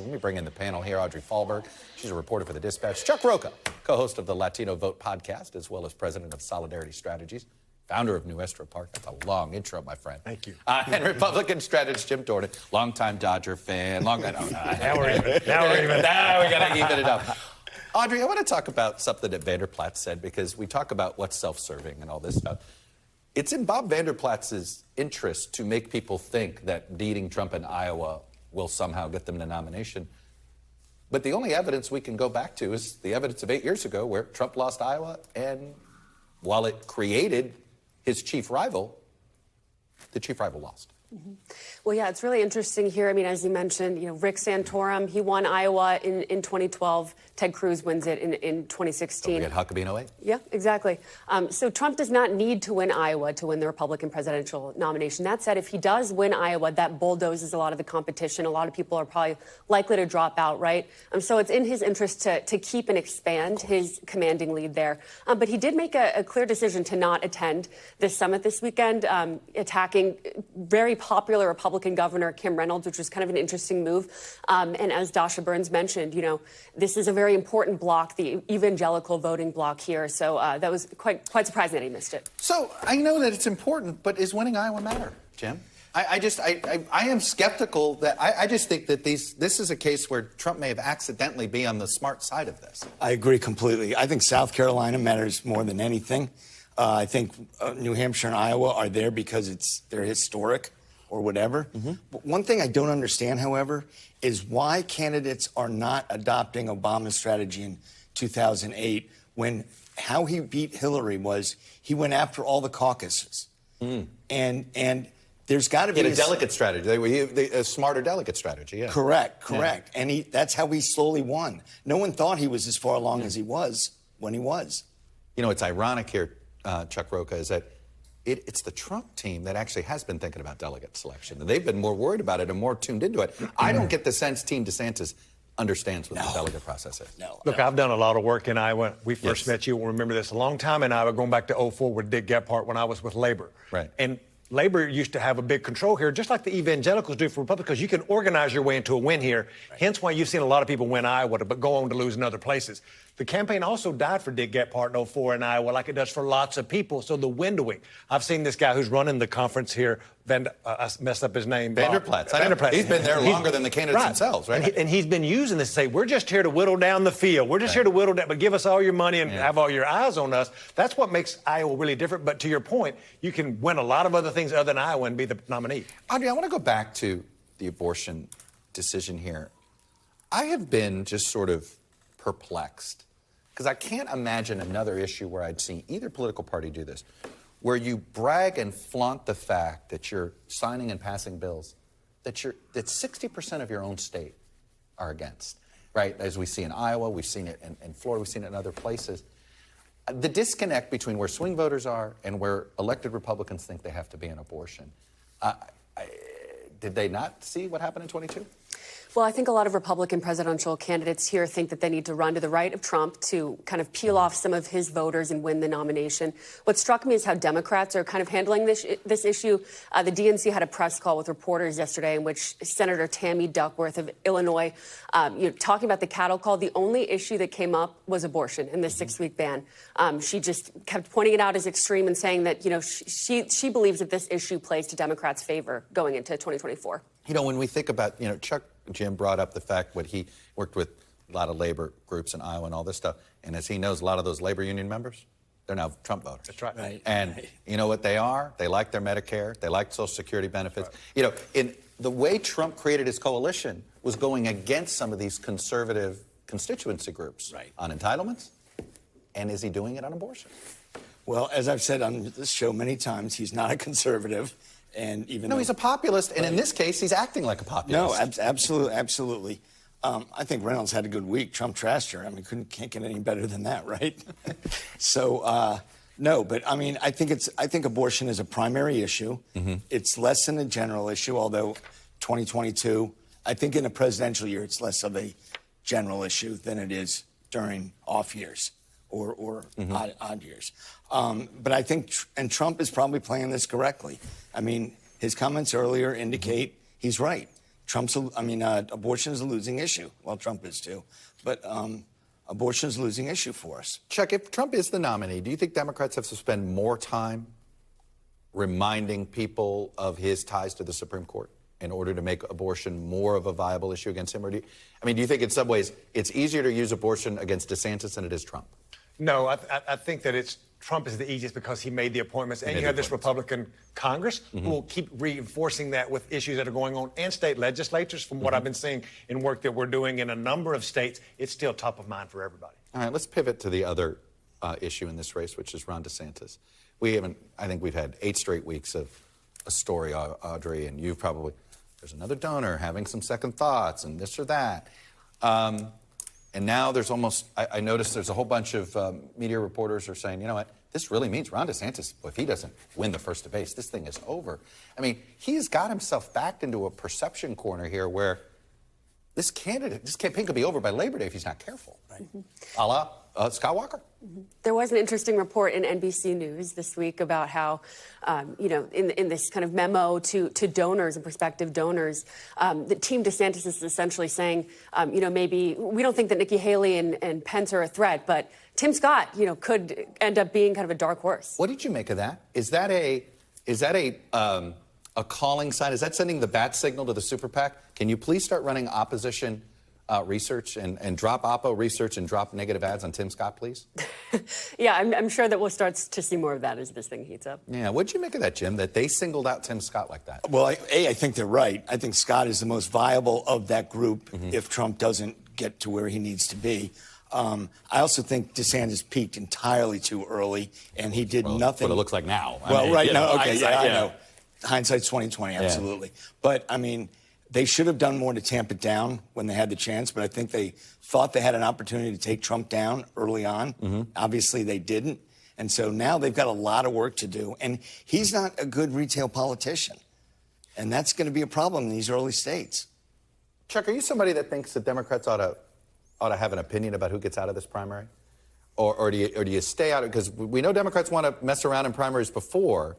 Let me bring in the panel here. Audrey Fahlberg, she's a reporter for The Dispatch. Chuck Rocha, co-host of the Latino Vote podcast, as well as president of Solidarity Strategies, founder of Nuestra Park. That's a long intro, my friend. Thank you. And Republican strategist Jim Dornan, longtime Dodger fan. Now we're even. Now we got to even it up. Audrey, I want to talk about something that Vanderplat said, because we talk about what's self-serving and all this stuff. It's in Bob Vanderplat's interest to make people think that beating Trump in Iowa will somehow get them the nomination. But the only evidence we can go back to is the evidence of 8 years ago, where Trump lost Iowa, and while it created his chief rival, the chief rival lost. Mm-hmm. Well, yeah, it's really interesting here. I mean, as you mentioned, Rick Santorum, he won Iowa in 2012. Ted Cruz wins it in 2016. Don't forget Huckabee in 08. Yeah, exactly. So Trump does not need to win Iowa to win the Republican presidential nomination. That said, if he does win Iowa, that bulldozes a lot of the competition. A lot of people are probably likely to drop out, right? So it's in his interest to keep and expand his commanding lead there. But he did make a clear decision to not attend this summit this weekend, attacking very popular Republican Governor Kim Reynolds, which was kind of an interesting move. And as Dasha Burns mentioned, this is a very important block, the evangelical voting block here. So that was quite surprising that he missed it. So I know that it's important, but is winning Iowa matter, Jim? I am skeptical that I just think that this is a case where Trump may have accidentally been on the smart side of this. I agree completely. I think South Carolina matters more than anything. I think New Hampshire and Iowa are there because they're historic or whatever. Mm-hmm. But one thing I don't understand, however, is why candidates are not adopting Obama's strategy in 2008 when how he beat Hillary was he went after all the caucuses. And there's got to be a delegate strategy, a smarter delegate strategy. Yeah. Correct. Yeah. And that's how he slowly won. No one thought he was as far along as he was when he was. It's ironic here, Chuck Rocha, is that it's the Trump team that actually has been thinking about delegate selection. They've been more worried about it and more tuned into it. I don't get the sense Team DeSantis understands what the delegate process is. Look, I've done a lot of work in Iowa. We first met you. We'll remember this a long time in Iowa, going back to 2004 with Dick Gephardt when I was with Labor. Right. And Labor used to have a big control here, just like the evangelicals do for Republicans. You can organize your way into a win here, hence why you've seen a lot of people win Iowa but go on to lose in other places. The campaign also died for Dick Gephardt in 2004 in Iowa, like it does for lots of people. So the windowing. I've seen this guy who's running the conference here. I messed up his name. Vanderplat. He's been there longer than the candidates themselves, right? And he's been using this to say, we're just here to whittle down the field. We're just here to whittle down, but give us all your money and have all your eyes on us. That's what makes Iowa really different. But to your point, you can win a lot of other things other than Iowa and be the nominee. Audrey, I want to go back to the abortion decision here. I have been just sort of perplexed, because I can't imagine another issue where I'd see either political party do this, where you brag and flaunt the fact that you're signing and passing bills that 60% of your own state are against, right? As we see in Iowa, we've seen it in Florida, we've seen it in other places. The disconnect between where swing voters are and where elected Republicans think they have to be an abortion. Did they not see what happened in 22? Well, I think a lot of Republican presidential candidates here think that they need to run to the right of Trump to kind of peel off some of his voters and win the nomination. What struck me is how Democrats are kind of handling this issue. The DNC had a press call with reporters yesterday in which Senator Tammy Duckworth of Illinois, talking about the cattle call. The only issue that came up was abortion and the 6-week ban. She just kept pointing it out as extreme and saying that, she believes that this issue plays to Democrats' favor going into 2024. When we think about, Jim brought up the fact that he worked with a lot of labor groups in Iowa and all this stuff. And as he knows, a lot of those labor union members, they're now Trump voters. That's right. And you know what they are? They like their Medicare. They like Social Security benefits. Right. In the way Trump created his coalition was going against some of these conservative constituency groups on entitlements. And is he doing it on abortion? Well, as I've said on this show many times, he's not a conservative. And he's a populist, and in this case, he's acting like a populist. No, absolutely. I think Reynolds had a good week. Trump trashed her. I mean, can't get any better than that, right? So, no, but I mean, I think abortion is a primary issue. Mm-hmm. It's less than a general issue, although 2022, I think in a presidential year, it's less of a general issue than it is during off years or odd years. But I think, and Trump is probably playing this correctly. I mean, his comments earlier indicate he's right. Abortion is a losing issue. Well, Trump is too. But abortion is a losing issue for us. Chuck, if Trump is the nominee, do you think Democrats have to spend more time reminding people of his ties to the Supreme Court in order to make abortion more of a viable issue against him? Or do you think in some ways it's easier to use abortion against DeSantis than it is Trump? No, I think that Trump is the easiest because he made the appointments, and you have this Republican Congress who will keep reinforcing that with issues that are going on, and state legislatures. From what I've been seeing in work that we're doing in a number of states, it's still top of mind for everybody. All right, let's pivot to the other issue in this race, which is Ron DeSantis. I think we've had 8 straight weeks of a story, Audrey, and you've probably, there's another donor having some second thoughts and this or that. And now there's I noticed there's a whole bunch of media reporters are saying, you know what, this really means Ron DeSantis, if he doesn't win the first debate, this thing is over. I mean, he's got himself backed into a perception corner here where this campaign could be over by Labor Day if he's not careful. Right. A la Scott Walker. There was an interesting report in NBC News this week about how, in this kind of memo to donors and prospective donors, the Team DeSantis is essentially saying, maybe we don't think that Nikki Haley and Pence are a threat, but Tim Scott, could end up being kind of a dark horse. What did you make of that? Is that a calling sign? Is that sending the bat signal to the super PAC? Can you please start running opposition research and drop Oppo research and drop negative ads on Tim Scott, please? Yeah, I'm sure that we'll start to see more of that as this thing heats up. Yeah, what'd you make of that, Jim, that they singled out Tim Scott like that? Well, I think they're right. I think Scott is the most viable of that group if Trump doesn't get to where he needs to be. I also think DeSantis peaked entirely too early, and he did nothing. What it looks like now. Right now, okay, I know. Hindsight's 20/20, absolutely. Yeah. But, they should have done more to tamp it down when they had the chance, but I think they thought they had an opportunity to take Trump down early on. Obviously, they didn't. And so now they've got a lot of work to do. And he's not a good retail politician. And that's going to be a problem in these early states. Chuck, are you somebody that thinks that Democrats ought to have an opinion about who gets out of this primary? Or do you stay out of it? Because we know Democrats want to mess around in primaries before.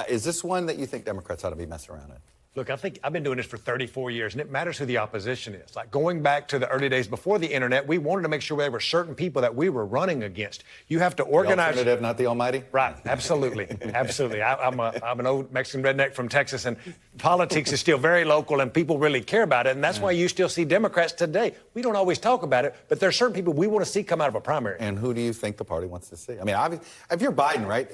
Is this one that you think Democrats ought to be messing around in? Look, I think I've been doing this for 34 years, and it matters who the opposition is. Like going back to the early days before the internet, we wanted to make sure there were certain people that we were running against. You have to organize. The alternative, not the almighty? Right, absolutely, absolutely. I'm an old Mexican redneck from Texas, and politics is still very local, and people really care about it, and that's why you still see Democrats today. We don't always talk about it, but there are certain people we want to see come out of a primary. And who do you think the party wants to see? I mean, obviously, if you're Biden, right,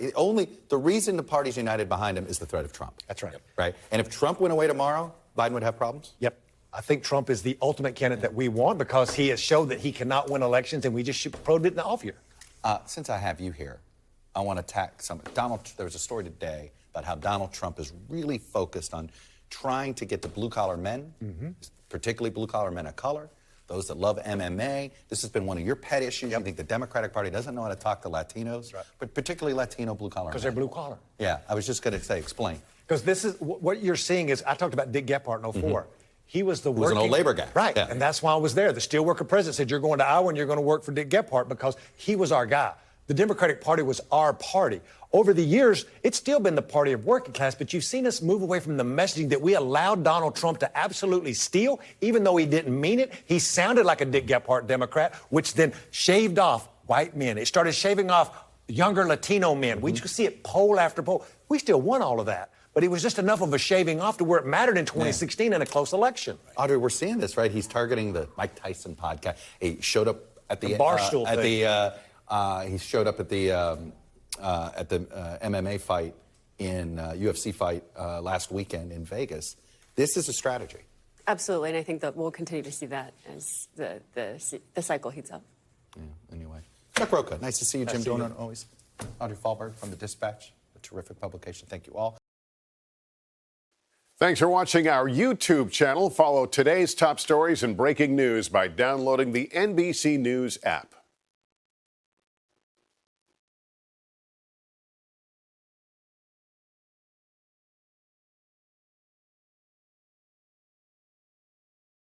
the reason the party's united behind him is the threat of Trump. That's right. Right? And if Trump went away tomorrow, Biden would have problems? Yep. I think Trump is the ultimate candidate that we want because he has showed that he cannot win elections, and we just proved it in the off year. Since I have you here, I want to attack there was a story today about how Donald Trump is really focused on trying to get the blue-collar men, particularly blue-collar men of color, those that love MMA. This has been one of your pet issues. You think the Democratic Party doesn't know how to talk to Latinos, but particularly Latino blue-collar men. Because they're blue-collar. Yeah, I was just going to say, explain. Because this is what you're seeing is I talked about Dick Gephardt in 04. He was the an old labor guy. Right. Yeah. And that's why I was there. The steelworker president said, you're going to Iowa and you're going to work for Dick Gephardt because he was our guy. The Democratic Party was our party. Over the years, it's still been the party of working class, but you've seen us move away from the messaging that we allowed Donald Trump to absolutely steal, even though he didn't mean it. He sounded like a Dick Gephardt Democrat, which then shaved off white men. It started shaving off younger Latino men. We just see it poll after poll. We still won all of that. But it was just enough of a shaving off to where it mattered in 2016 in a close election. Audrey, we're seeing this, right? He's targeting the Mike Tyson podcast. He showed up at the Barstool thing. He showed up at the MMA fight in UFC fight last weekend in Vegas. This is a strategy. Absolutely, and I think that we'll continue to see that as the cycle heats up. Yeah. Anyway, Chuck Rocha, nice to see you. Jim Dornan, always. Audrey Fahlberg from the Dispatch, a terrific publication. Thank you all. Thanks for watching our YouTube channel. Follow today's top stories and breaking news by downloading the NBC News app.